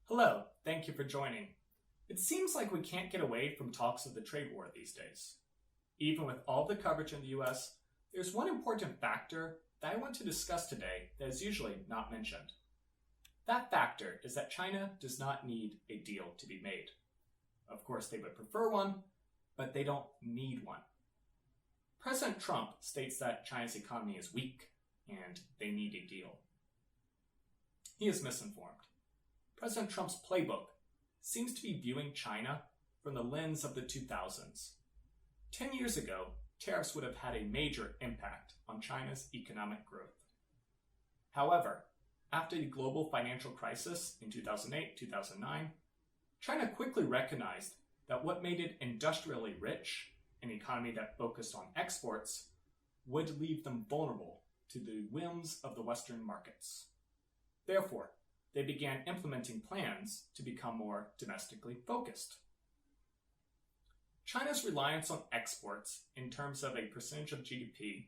Hello, thank you for joining. It seems like we can't get away from talks of the trade war these days. Even with all the coverage in the US, there's one important factor that I want to discuss today that is usually not mentioned. That factor is that China does not need a deal to be made. Of course, they would prefer one, but they don't need one. President Trump states that China's economy is weak and they need a deal. He is misinformed. President Trump's playbook seems to be viewing China from the lens of the 2000s. 10 years ago, tariffs would have had a major impact on China's economic growth. However, after the global financial crisis in 2008-2009, China quickly recognized that what made it industrially rich, an economy that focused on exports, would leave them vulnerable to the whims of the Western markets. Therefore, they began implementing plans to become more domestically focused. China's reliance on exports in terms of a percentage of GDP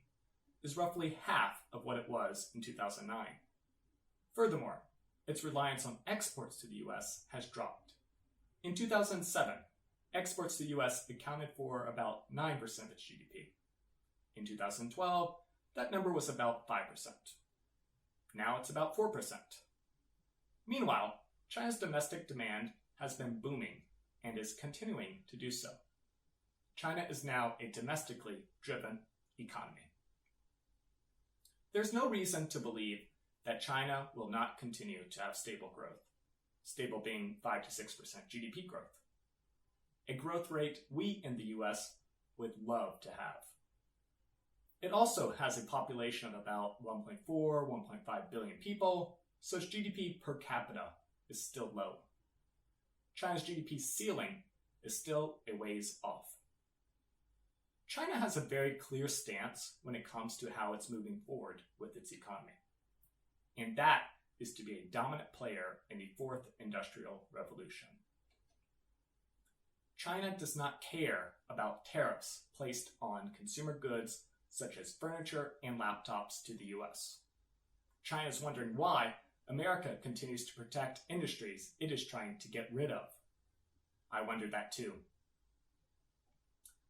is roughly half of what it was in 2009. Furthermore, its reliance on exports to the US has dropped. In 2007, exports to the US accounted for about 9% of its GDP. In 2012, that number was about 5%. Now it's about 4%. Meanwhile, China's domestic demand has been booming and is continuing to do so. China is now a domestically driven economy. There's no reason to believe that China will not continue to have stable growth, stable being 5 to 6% GDP growth, a growth rate we in the US would love to have. It also has a population of about 1.4, 1.5 billion people, so its GDP per capita is still low. China's GDP ceiling is still a ways off. China has a very clear stance when it comes to how it's moving forward with its economy, and that is to be a dominant player in the fourth industrial revolution. China does not care about tariffs placed on consumer goods such as furniture and laptops to the US. China is wondering why America continues to protect industries it is trying to get rid of. I wonder that too.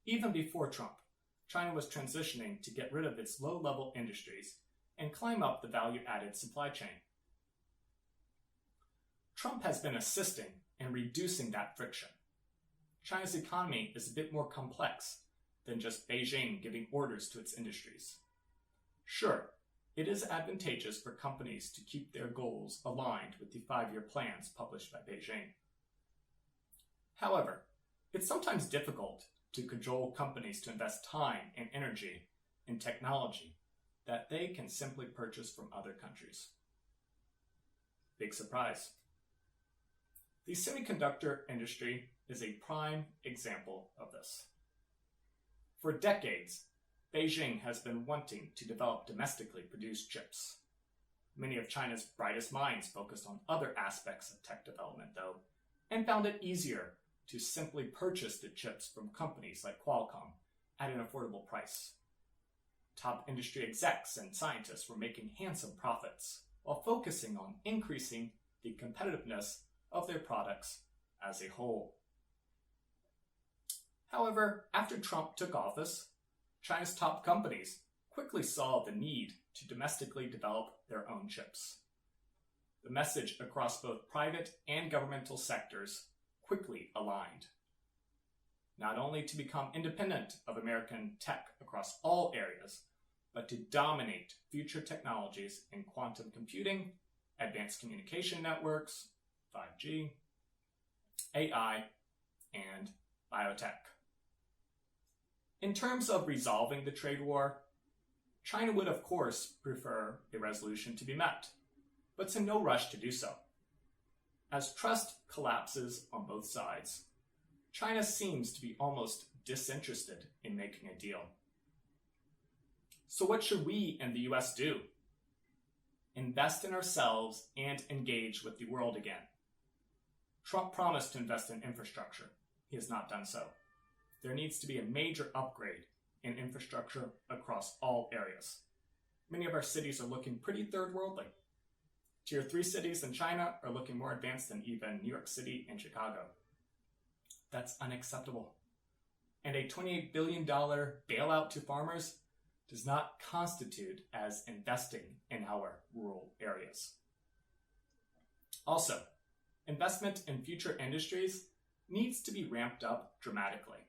Even before Trump, China was transitioning to get rid of its low-level industries and climb up the value-added supply chain. Trump has been assisting in reducing that friction. China's economy is a bit more complex than just Beijing giving orders to its industries. Sure, it is advantageous for companies to keep their goals aligned with the 5-year plans published by Beijing. However, it's sometimes difficult to cajole companies to invest time and energy in technology that they can simply purchase from other countries. Big surprise. The semiconductor industry is a prime example of this. For decades, Beijing has been wanting to develop domestically produced chips. Many of China's brightest minds focused on other aspects of tech development, though, and found it easier to simply purchase the chips from companies like Qualcomm at an affordable price. Top industry execs and scientists were making handsome profits while focusing on increasing the competitiveness of their products as a whole. However, after Trump took office, China's top companies quickly saw the need to domestically develop their own chips. The message across both private and governmental sectors quickly aligned. Not only to become independent of American tech across all areas, but to dominate future technologies in quantum computing, advanced communication networks, 5G, AI, and biotech. In terms of resolving the trade war, China would of course prefer a resolution to be met, but it's in no rush to do so. As trust collapses on both sides, China seems to be almost disinterested in making a deal. So what should we in the US do? Invest in ourselves and engage with the world again. Trump promised to invest in infrastructure. He has not done so. There needs to be a major upgrade in infrastructure across all areas. Many of our cities are looking pretty third worldly. Tier 3 cities in China are looking more advanced than even New York City and Chicago. That's unacceptable. And a $28 billion bailout to farmers does not constitute as investing in our rural areas. Also, investment in future industries needs to be ramped up dramatically.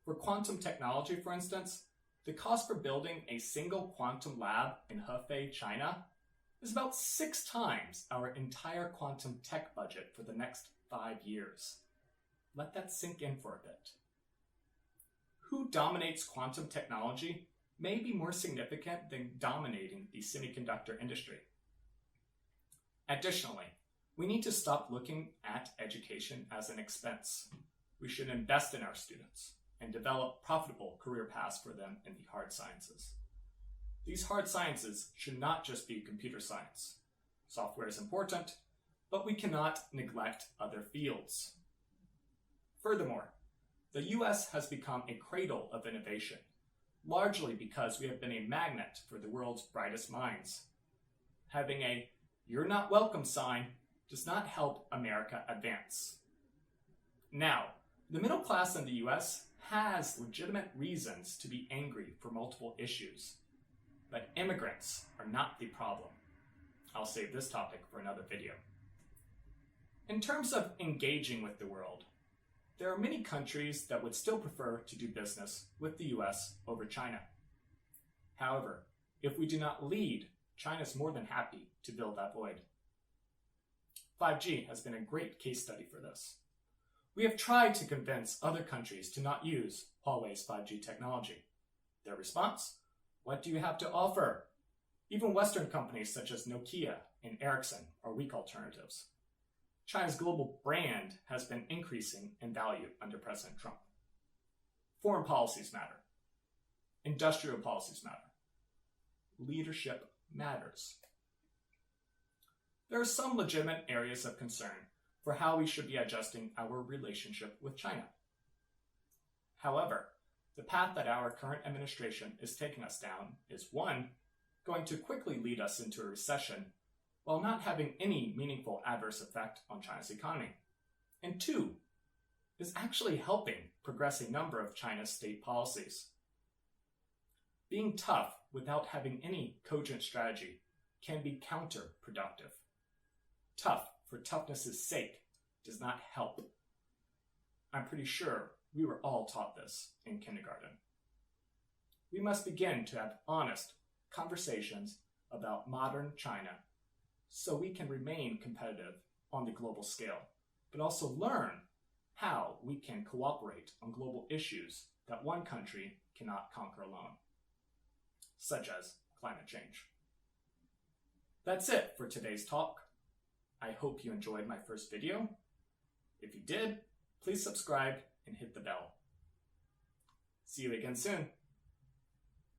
For quantum technology, for instance, the cost for building a single quantum lab in Hefei, China, is about 6 times our entire quantum tech budget for the next 5 years. Let that sink in for a bit. Who dominates quantum technology may be more significant than dominating the semiconductor industry. Additionally, we need to stop looking at education as an expense. We should invest in our students and develop profitable career paths for them in the hard sciences. These hard sciences should not just be computer science. Software is important, but we cannot neglect other fields. Furthermore, the US has become a cradle of innovation, largely because we have been a magnet for the world's brightest minds. Having a "you're not welcome" sign does not help America advance. Now, the middle class in the US has legitimate reasons to be angry for multiple issues, but immigrants are not the problem. I'll save this topic for another video. In terms of engaging with the world, there are many countries that would still prefer to do business with the US over China. However, if we do not lead, China is more than happy to fill that void. 5G has been a great case study for this. We have tried to convince other countries to not use Huawei's 5G technology. Their response? What do you have to offer? Even Western companies such as Nokia and Ericsson are weak alternatives. China's global brand has been increasing in value under President Trump. Foreign policies matter. Industrial policies matter. Leadership matters. There are some legitimate areas of concern for how we should be adjusting our relationship with China. However, the path that our current administration is taking us down is 1, going to quickly lead us into a recession while not having any meaningful adverse effect on China's economy, and 2, is actually helping progress a number of China's state policies. Being tough without having any cogent strategy can be counterproductive. Tough for toughness' sake does not help. I'm pretty sure we were all taught this in kindergarten. We must begin to have honest conversations about modern China so we can remain competitive on the global scale, but also learn how we can cooperate on global issues that one country cannot conquer alone, such as climate change. That's it for today's talk. I hope you enjoyed my first video. If you did, please subscribe and hit the bell. See you again soon.